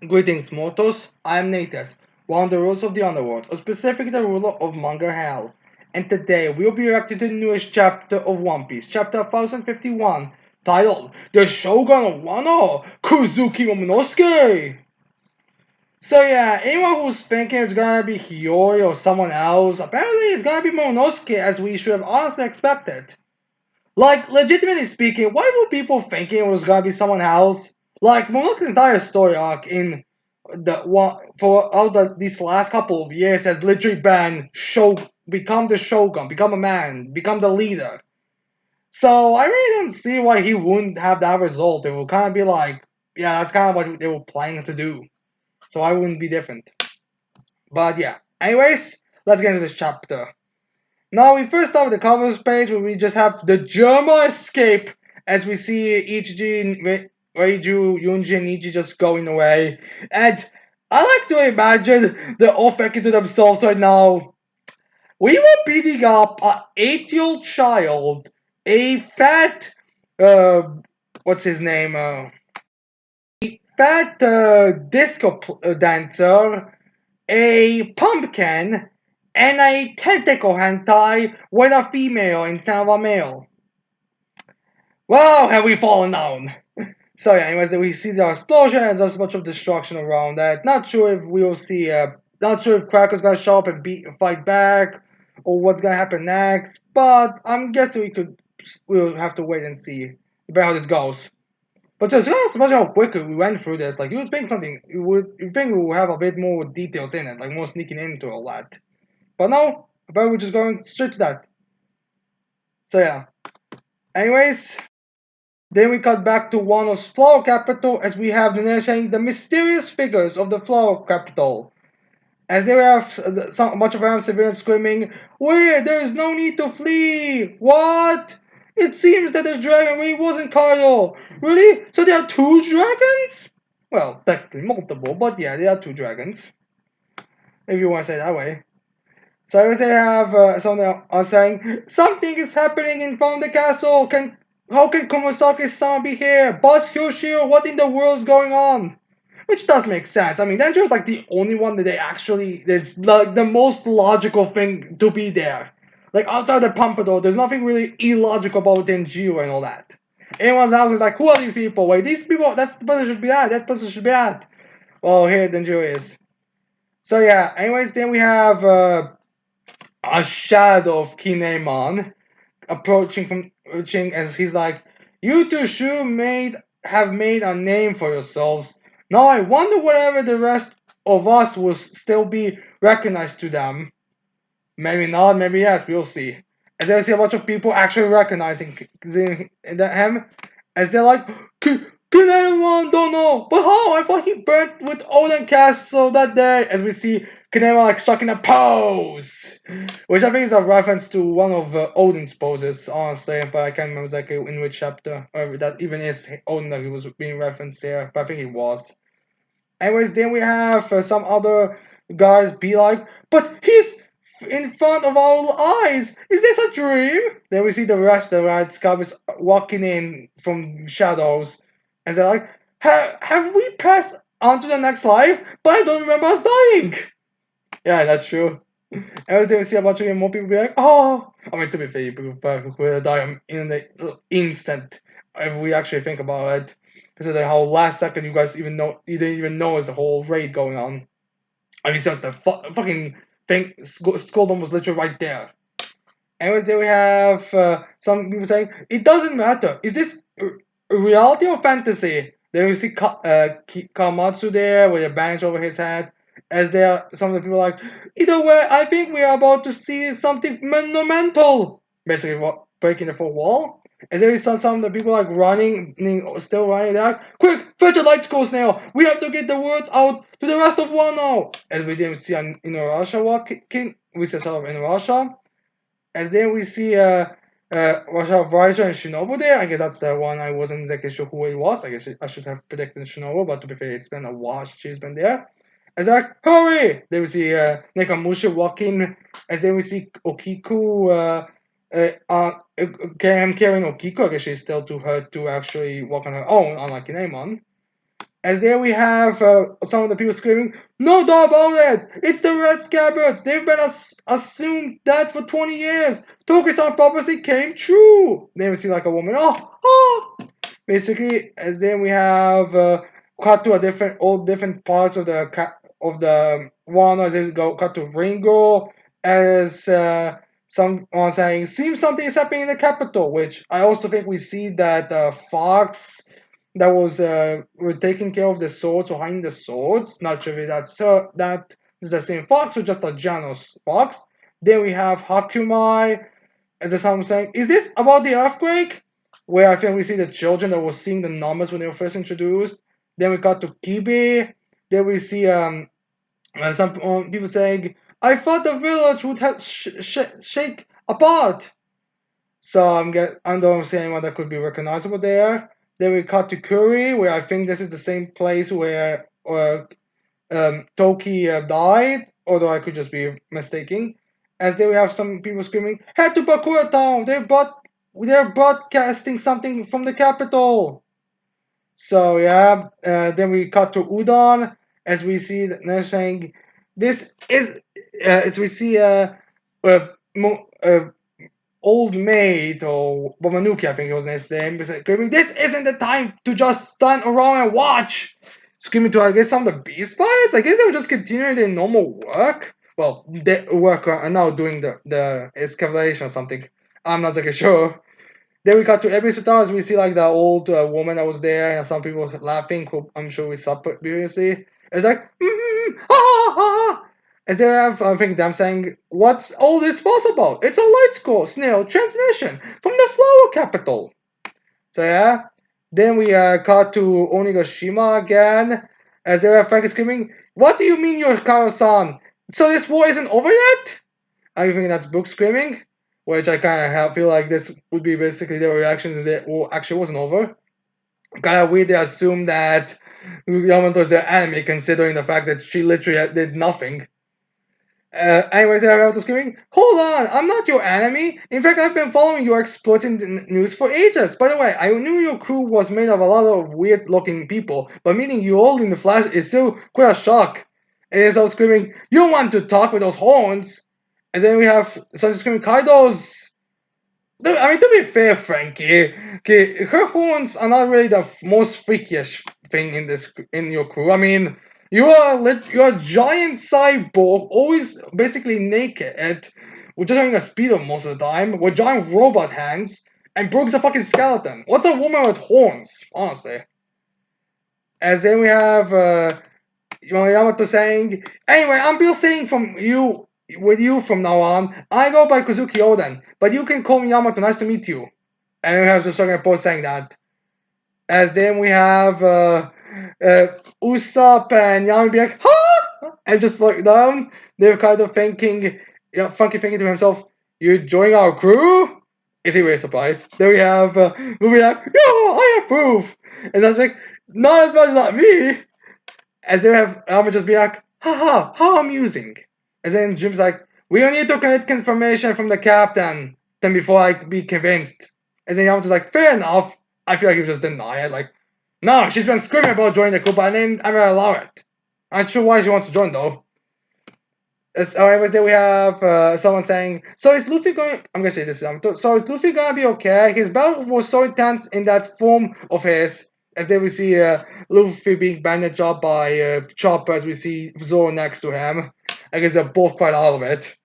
Greetings, mortals. I am Natus, one of the rulers of the underworld, or specifically the ruler of Manga Hell. And today we'll be reacting to the newest chapter of One Piece, chapter 1051, titled The Shogun of Wano, Kozuki Momonosuke. So yeah, anyone who's thinking it's gonna be Hiyori or someone else, apparently it's gonna be Momonosuke as we should have honestly expected. Like, legitimately speaking, why were people thinking it was gonna be someone else? Like, Momonosuke's entire story arc in the one for all these last couple of years has literally been become the shogun, become a man, become the leader. So I really don't see why he wouldn't have that result. It would kind of be like, yeah, that's kind of what they were planning to do. So I wouldn't be different. But yeah. Anyways, let's get into this chapter. Now we first start with the cover page where we just have the Germa escape as we see Ichiji, Reiju, Yunji, and Ichi just going away. And I like to imagine they're all thinking to themselves right now, we were beating up a 8-year-old child, a fat, uh, what's his name, fat disco dancer, a pumpkin, and a tentacle hentai with a female instead of a male. Well, have we fallen down? So yeah, anyways, we see the explosion and there's a bunch of destruction around that. Not sure if we will see, not sure if Cracker's gonna show up and fight back, or what's gonna happen next. But I'm guessing we'll have to wait and see about how this goes. But just imagine how quickly we went through this. Like you'd think we would have a bit more details in it, like more sneaking into all that. But no, apparently we're just going straight to that. So yeah. Anyways, then we cut back to Wano's flower capital as we have the narration the mysterious figures of the flower capital. As they have a bunch of random civilians screaming, "Wait, there is no need to flee! What? It seems that the dragon really wasn't Kaido. Really? So there are two dragons? Well, technically multiple, but yeah, there are two dragons. If you want to say it that way. So I would say I have something saying something is happening in front of the castle. How can Komosaki-sama be here? Boss Kyoshiro, what in the world is going on? Which does make sense. I mean, Denjiro is like the only one that they actually. It's like the most logical thing to be there. Like outside the Pompadour, there's nothing really illogical about Denjiro and all that. Everyone's else is like, who are these people? Wait, these people. That's the person should be at. That person should be at. Well, here Denjiro is. So yeah. Anyways, then we have a shadow of Kinemon approaching as he's like, "You two sure have made a name for yourselves. Now I wonder whether the rest of us will still be recognized to them. Maybe not, maybe yes, we'll see." As I see a bunch of people actually recognizing him, as they're like, "Can anyone don't know? But how? I thought he burnt with Odin Castle that day." As we see Kanema like stuck in a pose, which I think is a reference to one of Odin's poses, honestly, but I can't remember exactly in which chapter, or that even is Odin that he was being referenced here, but I think it was. Anyways, then we have some other guys be like, "But he's in front of our eyes. Is this a dream?" Then we see the rest of the Red Scabs walking in from shadows, and they're like, "Have we passed on to the next life? But I don't remember us dying." Yeah, that's true. Every time we see a bunch of more people be like, "Oh," I mean, to be fair, people will die in the instant if we actually think about it. Considering how last second you didn't even know there's a whole raid going on. I mean, just the fucking thing, Scoldon was literally right there. Anyways, there we have some people saying, "It doesn't matter. Is this reality or fantasy?" Then we see Kamatsu there with a bandage over his head. As there, some of the people are like, "Either way, I think we are about to see something monumental." Basically, what breaking the fourth wall. As there is some of the people like running, still running there. "Quick, fetch a light scroll snail. We have to get the word out to the rest of Wano." As we didn't see an Inuyasha walking, we see sort of Inuyasha. As then we see Raja and Shinobu there. I guess that's the one I wasn't exactly sure who it was. I guess I should have predicted Shinobu, but to be fair, it's been a while she's been there. As like, hurry! Then we see Nekamushi walking. As then we see Okiku carrying Okiku. I guess she's still too hurt to actually walk on her own, unlike Kinemon. As there we have some of the people screaming, "No doubt about it! It's the Red Scabbards! They've been assumed dead for 20 years! Tokusan prophecy came true!" Then we see like a woman, oh, oh! Basically, as then we have cut to a all different parts of the Wano as they go cut to Ringo as someone saying, "Seems something is happening in the capital," which I also think we see that Fox that was were taking care of the swords or hiding the swords. Not sure if that is the same Fox or just a Janos Fox. Then we have Hakumai as the someone saying, "Is this about the earthquake?" Where I think we see the children that were seeing the numbers when they were first introduced. Then we got to Kibe. Then we see some people saying, "I thought the village would have shake apart." So I don't understand why that could be recognizable there. Then we cut to Curry, where I think this is the same place where Toki died, although I could just be mistaken. As then we have some people screaming, "Head to Bakura Town! They're broadcasting something from the capital." So yeah, then we cut to Udon, as we see that they're saying, "This is," as we see old maid or Momonosuke, I think it was his name, screaming, "This isn't the time to just stand around and watch!" Screaming to, I guess, some of the beast pirates. I guess they were just continuing their normal work. Well, they work are now doing the excavation or something. I'm not like sure. Then we got to episode as we see like the old woman that was there and some people laughing, who I'm sure we saw previously. It's like, and they have, I think, them saying, "What's all this fuss about? It's a light score, snail transmission from the flower capital." So yeah. Then we cut to Onigashima again, as they are frank screaming, "What do you mean you're Karo-san? So this war isn't over yet?" I think that's Book screaming, which I kind of feel like this would be basically their reaction to the war actually wasn't over. Kind of weird they assume that Yamato is their enemy, considering the fact that she literally did nothing. Anyways, I was screaming, "Hold on, I'm not your enemy. In fact, I've been following your exploits in the news for ages. By the way, I knew your crew was made of a lot of weird looking people, but meeting you all in the flash is still quite a shock." And as I was screaming, "You want to talk with those horns?" And then we have someone screaming, "Kaido's." I mean, to be fair, Frankie, okay, her horns are not really the most freakiest thing in your crew. I mean, you're a giant cyborg, always basically naked, with just having a speedo most of the time, with giant robot hands, and Brooke's a fucking skeleton. What's a woman with horns, honestly? As then we have Yamato saying, "Anyway, I'm Bill saying from you with you from now on. I go by Kozuki Oden, but you can call me Yamato. Nice to meet you." And we have the second post saying that. As then we have Usopp and Yami being like, "Ha!" and just look down. They're kind of thinking, Funky thinking to himself, "You join our crew?" Is he really surprised? Then we have Ruby like, "Yo, I approve." And I was like, "Not as much as not me." As they have Alma just be like, "Haha, how amusing." And then Jim's like, "We don't need to get confirmation from the captain then before I be convinced." And then Yamato's like, "Fair enough." I feel like he just deny it. Like, "No, she's been screaming about joining the club, and then I'm gonna allow it." I'm not sure why she wants to join though. Anyways, then we have someone saying, "So is Luffy going?" I'm gonna say this. So is Luffy gonna be okay? His battle was so intense in that form of his. As then we see Luffy being bandaged up by Chopper, as we see Zoro next to him. I guess they're both quite out of it.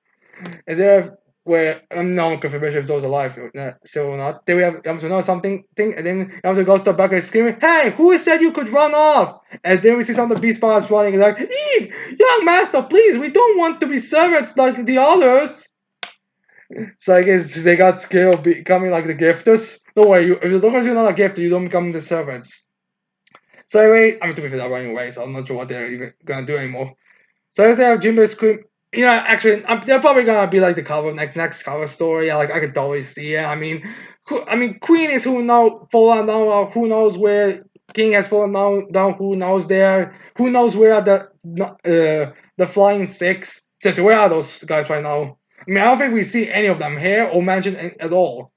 Is there where I'm not confirmation if Zoro's alive or not, still or not? Then we have Yamato know something thing, and then Yamato goes to the back and screaming, "Hey, who said you could run off?" And then we see some of the beast pilots running, and like, "Eek, young master, please, we don't want to be servants like the others." So I guess they got scared of becoming like the gifters. No way, as long as you're not a gifter, you don't become the servants. So anyway, I mean to be fair, they're running away, so I'm not sure what they're even gonna do anymore. So if they have Jinbei scream, actually, they're probably gonna be like the cover of next cover story. Like I could totally see it. Queen is who know fallen down. Who knows where King has fallen down? Who knows there? Who knows where are the Flying Six? Seriously, where are those guys right now? I mean, I don't think we see any of them here or mentioned at all.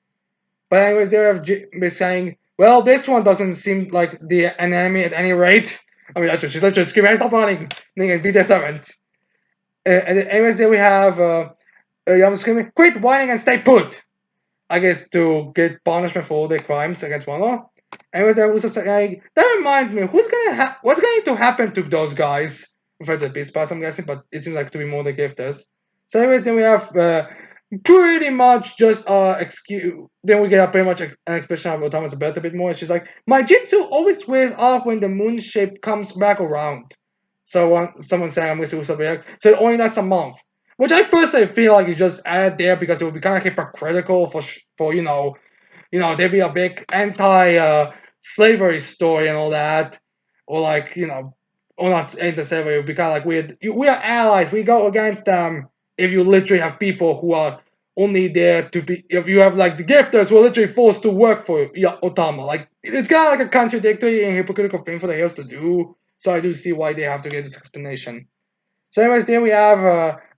But anyways, they have Jinbei saying, "Well, this one doesn't seem like an enemy at any rate." I mean, she's literally screaming, "Hey, stop running!" And beat their servant. And then anyways, then we have Yama screaming, "Quit whining and stay put!" I guess to get punishment for all their crimes against Wano. Anyways, then Usopp said, like, that reminds me, what's going to happen to those guys? Referred to the Beast Parts, I'm guessing, but it seems like to be more the gifters. So anyways, then we have pretty much just excuse. Then we get a pretty much an expression of Otama's ability a bit more. She's like, my jutsu always wears off when the moon shape comes back around. So someone saying I'm going to Usopp like, so it only lasts a month. Which I personally feel like is just added there because it would be kind of hypocritical for there'd be a big anti slavery story and all that, or like or not anti-slavery. It would be kind of like we are allies. We go against them. If you literally have people who are only there to be, if you have like the gifters who are literally forced to work for Otama, like it's kind of like a contradictory and hypocritical thing for the heroes to do. So I do see why they have to get this explanation. So anyways, there we have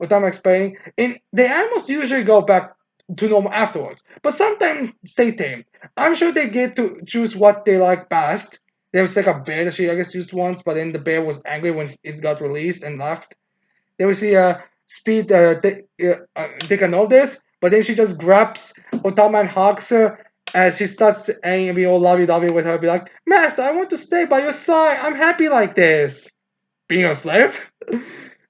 Otama explaining. The animals usually go back to normal afterwards, but sometimes stay tame. I'm sure they get to choose what they like best. There was like a bear that she I guess used once, but then the bear was angry when it got released and left. Then we see Speed take a note of this, but then she just grabs Otama and hugs her as she starts saying and be all lovey-dovey with her, be like, Master, I want to stay by your side. I'm happy like this. Being a slave?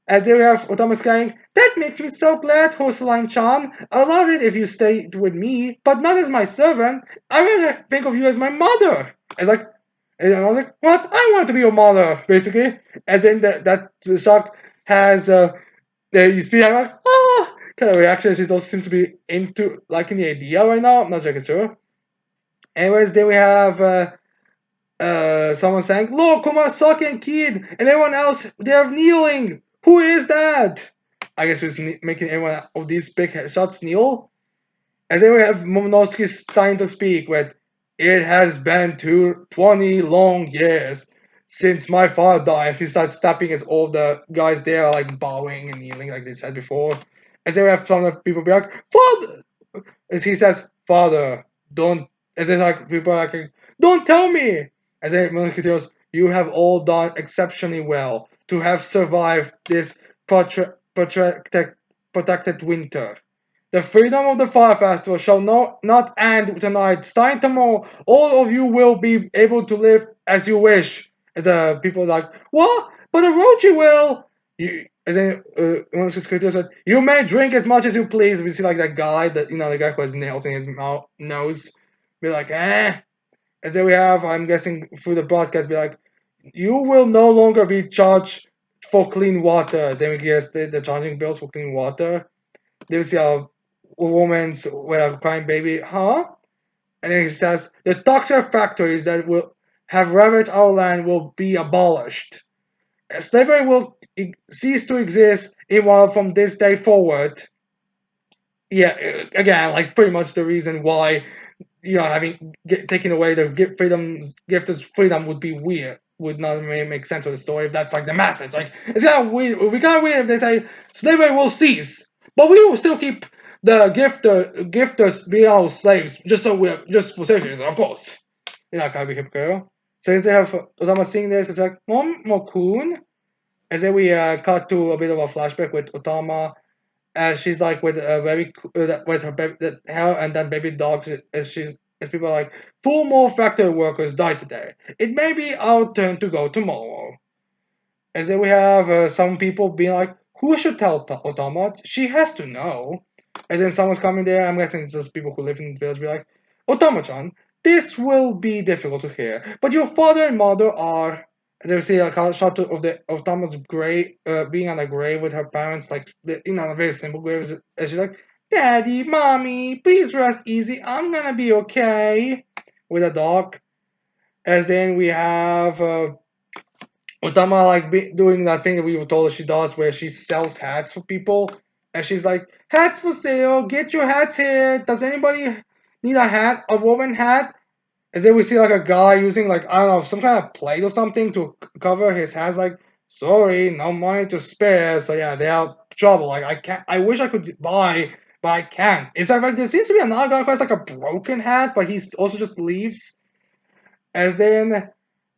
As they have Otama crying, that makes me so glad, Hosaline-chan. I love it if you stayed with me, but not as my servant. I rather think of you as my mother. It's like, and I was like, what? I want to be your mother, basically. As in that Shock has the speed. I'm like, oh, kind of reaction. She also seems to be into liking the idea right now. I'm not sure it's true. Anyways, then we have someone saying, look, Komonosuke and Kid and everyone else, they're kneeling. Who is that? I guess who's making everyone of these big shots kneel. And then we have Momonosuke starting to speak with, it has been 20 long years since my father died. He starts stepping as all the guys there are like bowing and kneeling like they said before. And then we have some of the people be like, Father! As he says, Father, don't. As then like people are like, don't tell me. As then Momonosuke goes, you have all done exceptionally well to have survived this protected winter. The freedom of the Fire Festival shall not end tonight. Starting tomorrow, all of you will be able to live as you wish. And the people are like, what? But Orochi will. And then one of his critics said, you may drink as much as you please. We see like that guy, the guy who has nails in his nose. Be like, eh. And then we have, I'm guessing through the broadcast, be like, you will no longer be charged for clean water. Then we guess the charging bills for clean water. Then we see a woman's with a crying baby, huh? And then he says, the toxic factories that will have ravaged our land will be abolished. Slavery will cease to exist in Wano from this day forward. Yeah, again, like pretty much the reason why taking away the gift of freedom would be weird. Would not really make sense with the story if that's like the message. Like it's kind of weird. It would be kind of weird if they say slavery will cease, but we will still keep the gifters being our slaves just for safety reasons, of course. Kind of be hypocritical. So if they have Otama seeing this, it's like Momo-kun. And then we cut to a bit of a flashback with Otama as she's like with a very with her baby hair and then baby dogs as people are like 4 more factory workers died today. It may be our turn to go tomorrow. And then we have some people being like, who should tell Otama? She has to know. And then someone's coming there. I'm guessing it's just people who live in the village. Be like, Otama-chan, this will be difficult to hear, but your father and mother are. And then we see a shot of Thomas grave, being on a grave with her parents, like a very simple grave. And she's like, "Daddy, mommy, please rest easy. I'm gonna be okay." With a dog. As then we have Otama like doing that thing that we were told she does, where she sells hats for people, and she's like, "Hats for sale! Get your hats here! Does anybody need a hat? A woman hat?" And then we see like a guy using like I don't know some kind of plate or something to cover his hats. Like, sorry, no money to spare. So yeah, they have trouble. Like I can't. I wish I could buy, but I can't. It's like there seems to be another guy who has like a broken hat, but he's also just leaves. As then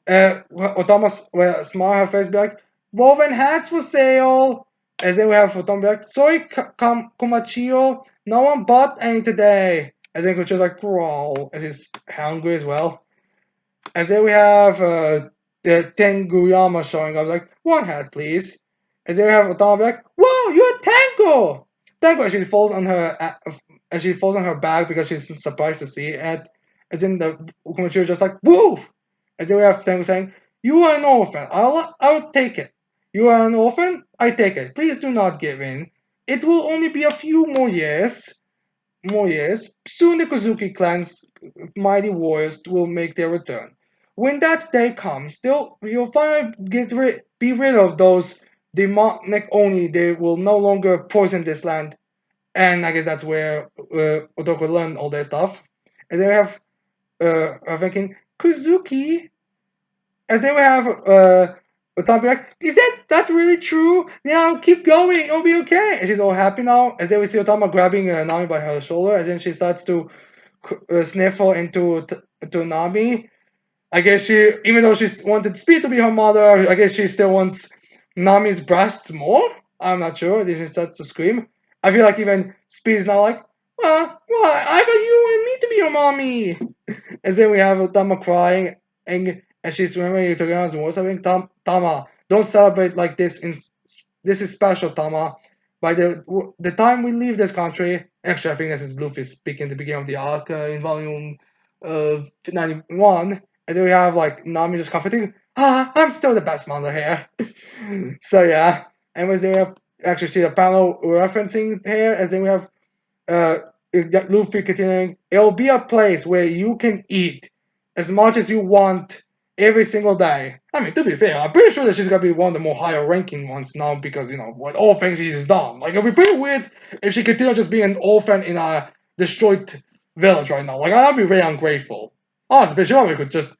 Otama smile her face, be like, woven hats for sale. And then we have Otama be like, sorry, Kumachio, no one bought any today. And then Kuchi's like, growl, as he's hungry as well. And then we have the Tenguyama showing up, like, one hat, please. And then we have Otama be like, whoa, you're Tengu! Tengu, and she falls on her, back because she's surprised to see it. And then the Kumachio just like, woo! And then we have Tengu saying, you are an orphan. I'll take it. You are an orphan? I take it. Please do not give in. It will only be a few more years. Soon the Kozuki clan's mighty warriors will make their return. When that day comes, you'll finally be rid of those demonic Oni. They will no longer poison this land. And I guess that's where Otoko learned all their stuff. And then we have thinking, Kozuki, and then we have Tom be like, is that really true? Now keep going, it'll be okay. And she's all happy now. And then we see Otama grabbing Nami by her shoulder, and then she starts to sniffle into Nami. I guess even though she wanted Speed to be her mother, I guess she still wants Nami's breasts more. I'm not sure. Then she starts to scream. I feel like even Speed's now like, why? I thought you wanted me to be your mommy. And then we have Otama crying, and she's remembering Toga's words. I think Tama, don't celebrate like this. This is special, Tama. By the time we leave this country, actually, I think this is Luffy speaking at the beginning of the arc in volume 91. And then we have like Nami just comforting. I'm still the best mother here. So yeah. Anyways, then we have actually see the panel referencing here, as then we have uh Luffy continuing. It'll be a place where you can eat as much as you want every single day. I mean, to be fair, I'm pretty sure that she's gonna be one of the more higher ranking ones now because what all things she's done. Like it'll be pretty weird if she continued just being an orphan in a destroyed village right now. Like I'd be very ungrateful. Honestly, she probably could just.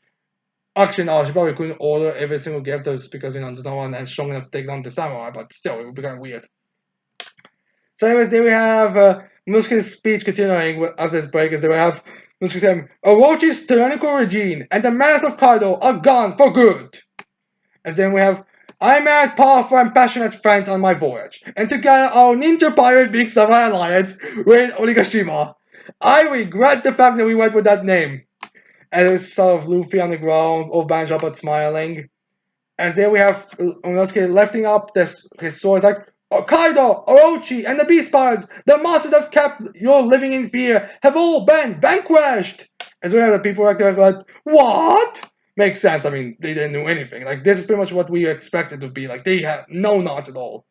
Actually, no, she probably couldn't order every single gift just because there's no one that's strong enough to take down the samurai. But still, it would be kind of weird. So, anyways, there we have Musuke's speech continuing after this break. As they have Musuke saying, Orochi's tyrannical regime and the menace of Kaido are gone for good. As then we have, I met powerful and passionate friends on my voyage, and together our ninja pirate big samurai alliance with Onigashima. I regret the fact that we went with that name. And there's sort of Luffy on the ground, all bandaged up but smiling. As there we have Momonosuke lifting up his sword, like, Kaido, Orochi, and the Beast Pirates, the monsters that have kept your living in fear, have all been vanquished! As we have the people like, what? Makes sense, I mean, they didn't do anything. Like, this is pretty much what we expected to be. Like, they have no knowledge at all.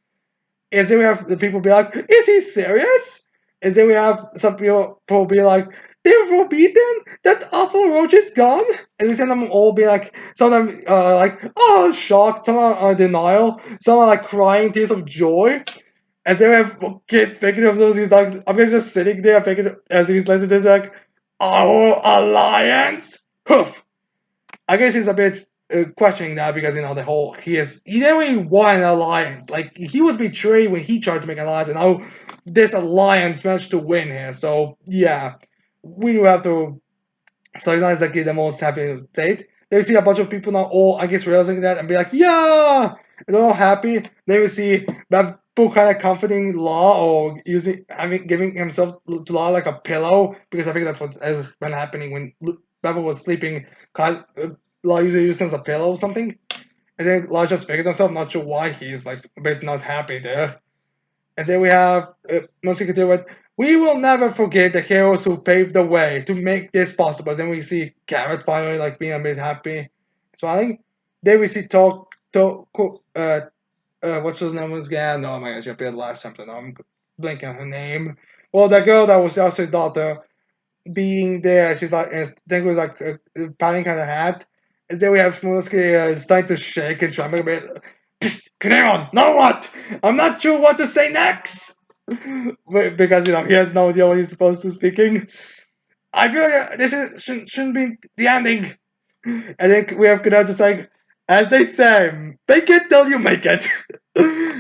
As then we have the people be like, is he serious? As then we have some people be like, they're forbidden? That awful roach is gone? And we send them all be like, some of them like, oh, shocked, some are denial, some are like crying tears of joy. And then we have Kid thinking of those, he's like, I'm just sitting there thinking as he's listening to this, like, our alliance? Hoof. I guess he's a bit questioning that because he never really won an alliance. Like he was betrayed when he tried to make an alliance, and now this alliance managed to win here. So yeah, we will have to. So he's not exactly the most happy state. Then we see a bunch of people now all I guess realizing that and be like, yeah, and they're all happy. Then we see Bamboo kind of comforting Law or giving himself to Law like a pillow because I think that's what has been happening when Bamboo was sleeping. Law usually used as a pillow or something. And then Law just figured himself, not sure why he's like a bit not happy there. And then we have Momonosuke do it. We will never forget the heroes who paved the way to make this possible. Then we see Carrot finally like being a bit happy, smiling. Then we see what's her name again? No, my gosh, I appeared last time, so now I'm blanking on her name. Well, the girl that was also his daughter being there, she's like, and Tengu was like patting her hat. And then we have Momonosuke starting to shake and tremble a bit. Psst, Kunemon, now what? I'm not sure what to say next! Because, he has no idea what he's supposed to speaking. I feel like shouldn't be the ending. And then we have Kunemon just like, as they say, fake it till you make it.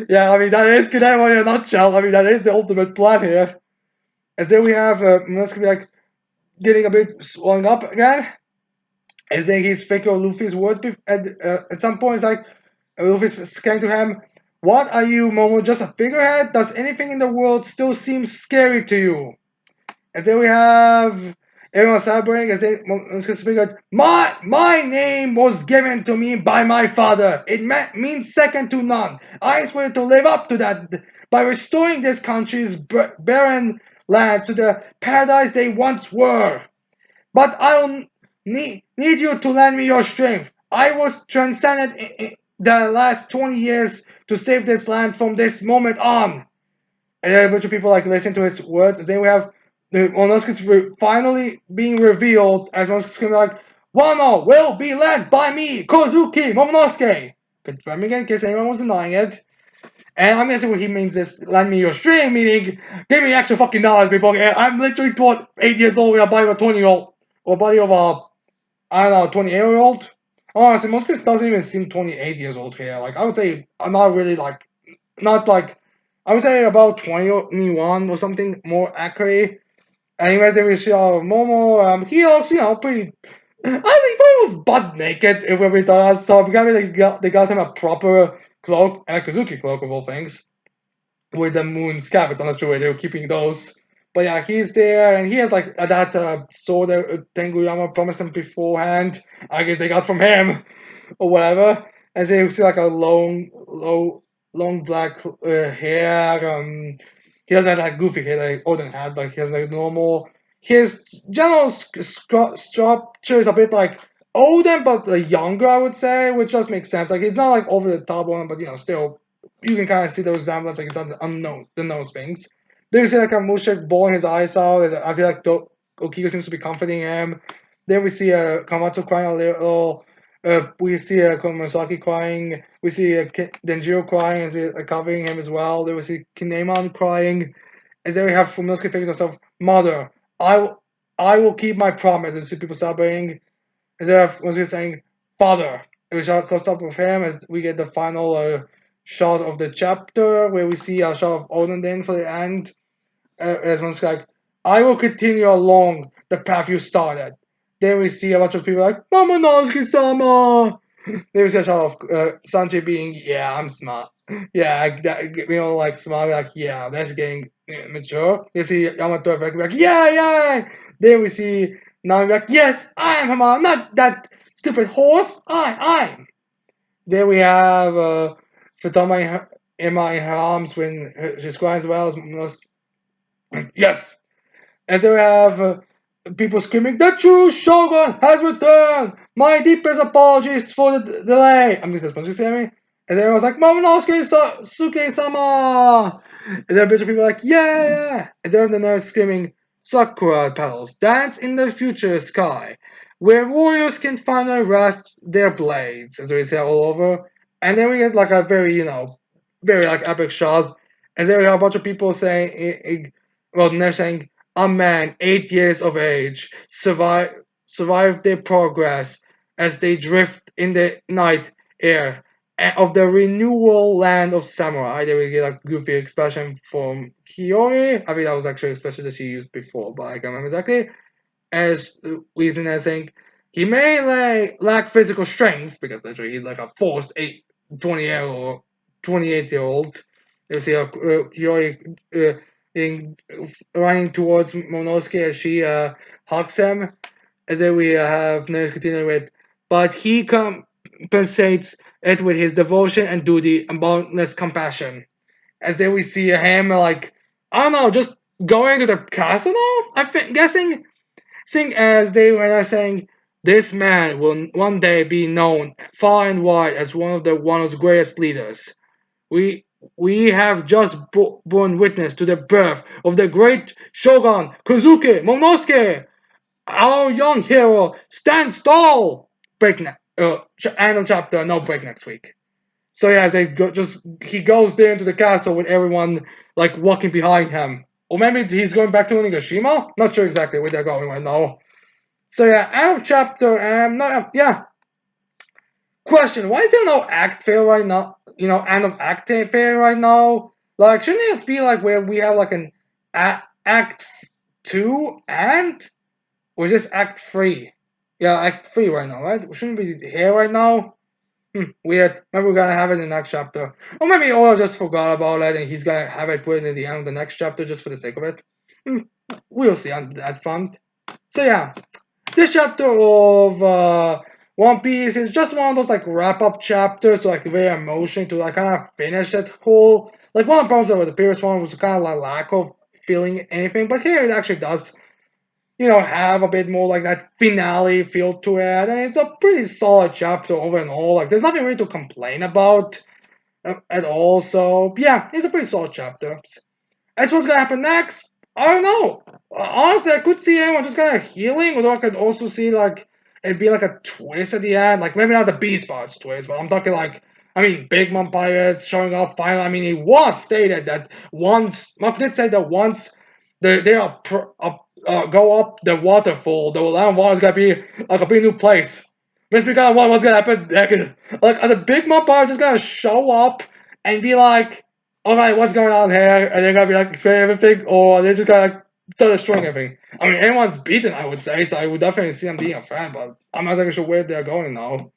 Yeah, I mean, that is Kunemon in a nutshell. I mean, that is the ultimate plan here. And then we have Momonosuke like, getting a bit swung up again. As then he's thinking of Luffy's words at some point. It's like Luffy's saying to him, "What are you, Momo? Just a figurehead? Does anything in the world still seem scary to you?" And then we have everyone celebrating as they figured, my name was given to me by my father. It means second to none. I swear to live up to that by restoring this country's barren land to the paradise they once were. But I'll need you to lend me your strength. I was transcended in the last 20 years to save this land from this moment on. And then a bunch of people like listen to his words. And then we have the Momonosuke finally being revealed as Momonosuke's screaming like, "Wano will be led by me, Kozuki Momonosuke." Confirming it in case anyone was denying it. And I'm guessing what he means is lend me your string, meaning give me extra fucking knowledge, people. I'm literally 8 years old with a body of a 20-year-old or a body of a I don't know 28-year-old. Honestly, Momonosuke doesn't even seem 28 years old here. Like I would say, I'm not really like not like I would say about 21 or something more accurate. Anyways, then we see Momo. He looks, pretty. I think he was butt naked if we thought so. Because they got him a proper cloak and a Kazuki cloak of all things with the moon scabbers. I'm not sure where they were keeping those. But yeah, he's there and he has like that sword that Tenguyama promised him beforehand. I guess they got from him or whatever. And so you see like a long black hair. He doesn't have like goofy hair like Odin had. Like he has like normal. His general structure is a bit like Odin, but younger, I would say, which just makes sense. Like it's not like over the top one, but still you can kind of see those resemblance. Like it's on the nose things. Then you see like a Mushik bawling his eyes out. I feel like Okiko seems to be comforting him. Then we see Kamatsu crying a little. We see Komasaki crying. We see Denjiro crying as covering him as well. Then we see Kinemon crying. And then we have Fuminosuke thinking to himself, "Mother, I will keep my promise." And see people celebrating. And then we have Fuminosuke saying, "Father." And we shot close up with him as we get the final shot of the chapter where we see a shot of Odin then for the end. As one's like, "I will continue along the path you started." Then we see a bunch of people like, "Momonosuke-sama!" Then we see a shot of Sanji being, "Yeah, I'm smart." Yeah, we all like smart, like, "Yeah, that's getting mature." You see Yamato like, "Yeah, yeah." Then we see Nami like, "Yes, I am Hama, not that stupid horse. I'm. Then we have Futama Emma in her arms when she's crying as well as yes. And then we have people screaming, "The true Shogun has returned! My deepest apologies for the delay!" I'm just supposed to say me. And then everyone's like, "Momonosuke Suke-sama!" And then a bunch of people are like, "Yeah!" And then the nurse screaming, "Sakura petals dance in the future sky, where warriors can finally rest their blades," as we say all over. And then we get like a very, very like epic shot. And then we have a bunch of people saying, well, they're saying, "A man 8 years of age survived their progress as they drift in the night air of the renewal land of samurai." They will get a goofy expression from Hiyori. I think that was actually an expression that she used before, but I can't remember exactly. As reason as saying, he may lack physical strength because literally he's like a forced 20-year or 28-year-old. You see Hiyori in, running towards Momonosuke as she hugs him. As then we have Naruto continue with, but he compensates it with his devotion and duty and boundless compassion. As then we see him like, I don't know, just going to the castle now. Guessing, seeing as they were saying, "This man will one day be known far and wide as one of Wano's greatest leaders. We we have just borne witness to the birth of the great Shogun Kozuki Momonosuke. Our young hero stands tall." Break end of chapter. No break next week. So yeah, they he goes there into the castle with everyone like walking behind him. Or maybe he's going back to Onigashima. Not sure exactly where they're going right now. So yeah, end of chapter. Not yeah. Question: why is there no act fair right now? End of act fair right now. Like, shouldn't it be like where we have like an act two and or just act three? Yeah, Act 3 right now, right? We shouldn't be here right now. Weird. Maybe we're gonna have it in the next chapter. Or maybe Oil just forgot about it and he's gonna have it put in the end of the next chapter just for the sake of it. We'll see on that front. So yeah, this chapter of One Piece is just one of those like wrap up chapters, like very emotional to like kind of finish that whole. Like one of the problems with the previous one was kind of like lack of feeling anything, but here it actually does, have a bit more like that finale feel to it, and it's a pretty solid chapter over and all. Like there's nothing really to complain about at all. So yeah, it's a pretty solid chapter. As what's gonna happen next, I don't know. Honestly, I could see anyone just kind of healing, although I could also see like it'd be like a twist at the end, like maybe not the Beast Parts twist, but I'm talking like. I mean, Big Mom Pirates showing up finally. I mean, it was stated that once, Mark did say that once they are go up the waterfall, the land water is gonna be like a big new place. Just because what's gonna happen, like are the Big Mom Pirates just gonna show up and be like, alright, what's going on here? And they're gonna be like explaining everything, or they're just gonna like start destroying everything. I mean, anyone's beaten, I would say, so I would definitely see them being a fan, but I'm not exactly sure where they're going now.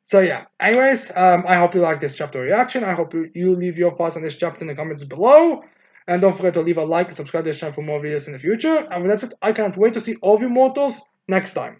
So yeah, anyways, I hope you like this chapter reaction. I hope you leave your thoughts on this chapter in the comments below. And don't forget to leave a like and subscribe to this channel for more videos in the future. And that's it. I can't wait to see all of you mortals next time.